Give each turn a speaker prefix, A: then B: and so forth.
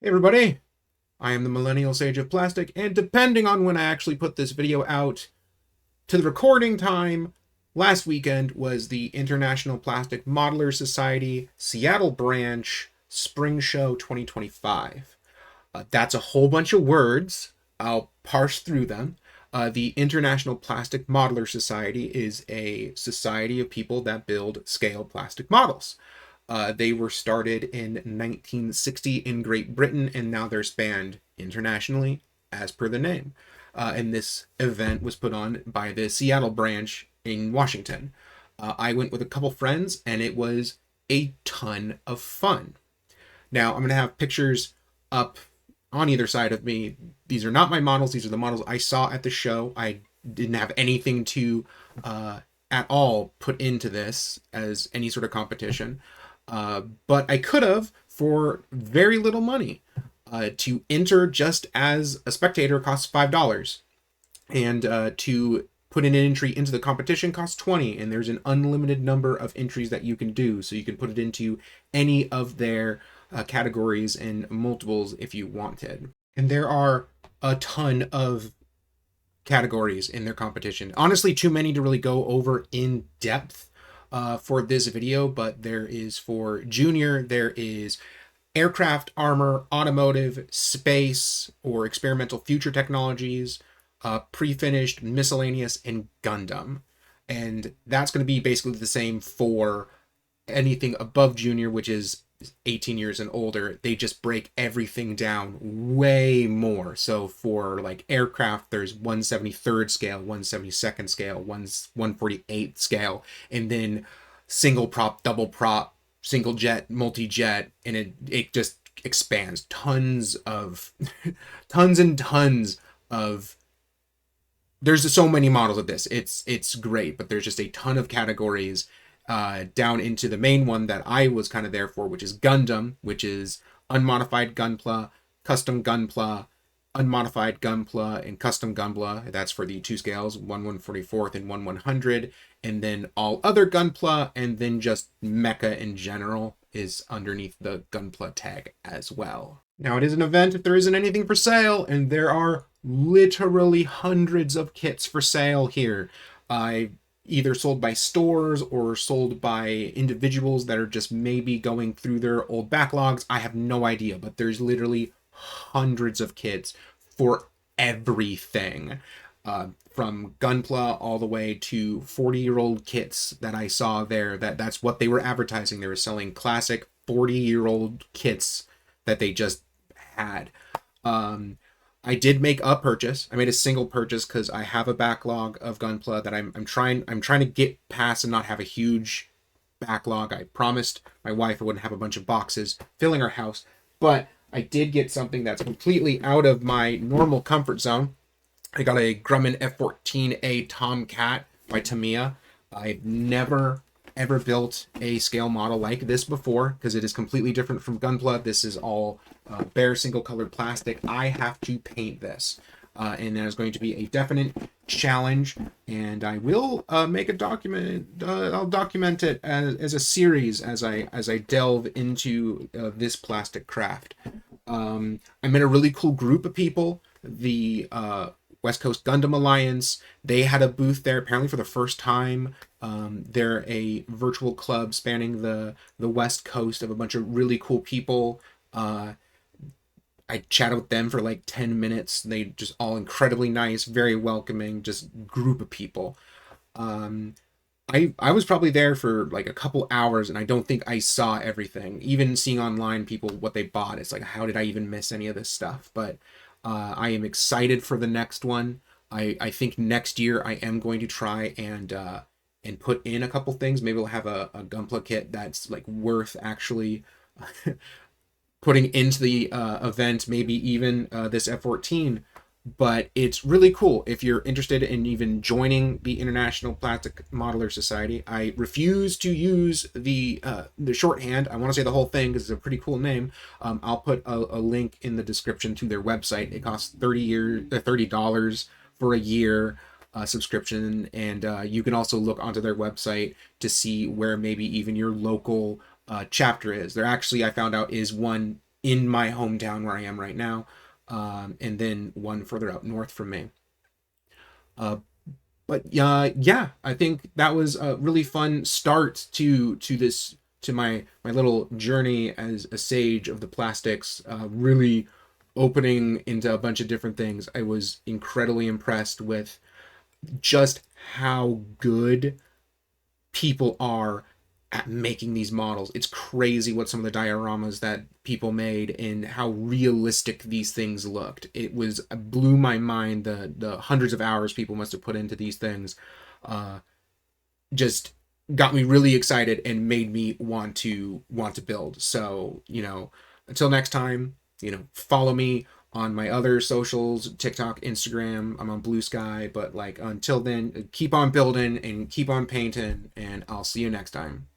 A: Hey everybody, I am the Millennial Sage of Plastic, and depending on when I actually put this video out to the recording time, last weekend was the International Plastic Modeler Society Seattle Branch Spring Show 2025. That's a whole bunch of words. I'll parse through them. The International Plastic Modeler Society is a society of people that build scale plastic models. They were started in 1960 in Great Britain, and now they're spanned internationally as per the name. And this event was put on by the Seattle branch in Washington. I went with a couple friends, and it was a ton of fun. Now, I'm going to have pictures up on either side of me. These are not my models. These are the models I saw at the show. I didn't have anything to at all put into this as any sort of competition. But I could have for very little money. To enter just as a spectator costs $5, and to put in an entry into the competition costs $20. And there's an unlimited number of entries that you can do, so you can put it into any of their categories and multiples if you wanted. And there are a ton of categories in their competition. Honestly, too many to really go over in depth for this video, but there is for junior, there is aircraft, armor, automotive, space, or experimental future technologies, pre-finished, miscellaneous, and Gundam. And that's going to be basically the same for anything above junior, which is 18 years and older. They just break everything down way more. So for like aircraft, there's 173rd scale, 172nd scale, 148th scale, and then single prop, double prop, single jet, multi-jet, and it just expands. Tons of tons and tons of there's so many models of this. It's great, but there's just a ton of categories down into the main one that I was kind of there for, which is Gundam, which is unmodified Gunpla, custom Gunpla, unmodified Gunpla, and custom Gunpla. That's for the two scales, 1/144th and 1/100, and then all other Gunpla, and then just mecha in general is underneath the Gunpla tag as well. Now, it is an event if there isn't anything for sale, and there are literally hundreds of kits for sale here. Either sold by stores or sold by individuals that are just maybe going through their old backlogs. I have no idea, but there's literally hundreds of kits for everything. From Gunpla all the way to 40-year-old kits that I saw there. That's what they were advertising. They were selling classic 40-year-old kits that they just had. I did make a purchase. I made a single purchase because I have a backlog of Gunpla that I'm trying to get past and not have a huge backlog. I promised my wife I wouldn't have a bunch of boxes filling our house, but I did get something that's completely out of my normal comfort zone. I got a Grumman F-14A Tomcat by Tamiya. I've never ever built a scale model like this before because it is completely different from Gunpla. This is all bare single colored plastic. I have to paint this, and that is going to be a definite challenge, and I will make a document. I'll document it as a series as I delve into this plastic craft. I met a really cool group of people. The West Coast Gundam Alliance, they had a booth there apparently for the first time. They're a virtual club spanning the West Coast of a bunch of really cool people. I chatted with them for like 10 minutes. They just all incredibly nice, very welcoming, just group of people. I was probably there for like a couple hours, and I don't think I saw everything. Even seeing online people what they bought, it's like, how did I even miss any of this stuff? But I am excited for the next one. I think next year I am going to try and put in a couple things. Maybe we'll have a Gunpla kit that's like worth actually putting into the event. Maybe even this F-14. But it's really cool if you're interested in even joining the International Plastic Modeler Society. I refuse to use the shorthand. I want to say the whole thing because it's a pretty cool name. I'll put a link in the description to their website. It costs $30 for a year subscription, and you can also look onto their website to see where maybe even your local chapter is. There actually, I found out, is one in my hometown where I am right now, and then one further up north from me. Uh, yeah, I think that was a really fun start to my little journey as a sage of the plastics. Really opening into a bunch of different things. I was incredibly impressed with just how good people are at making these models. It's crazy what some of the dioramas that people made and how realistic these things looked. It blew my mind, the hundreds of hours people must have put into these things. Uh, just got me really excited and made me want to build. So, until next time, follow me on my other socials, TikTok, Instagram. I'm on Blue Sky, but like until then, keep on building and keep on painting, and I'll see you next time.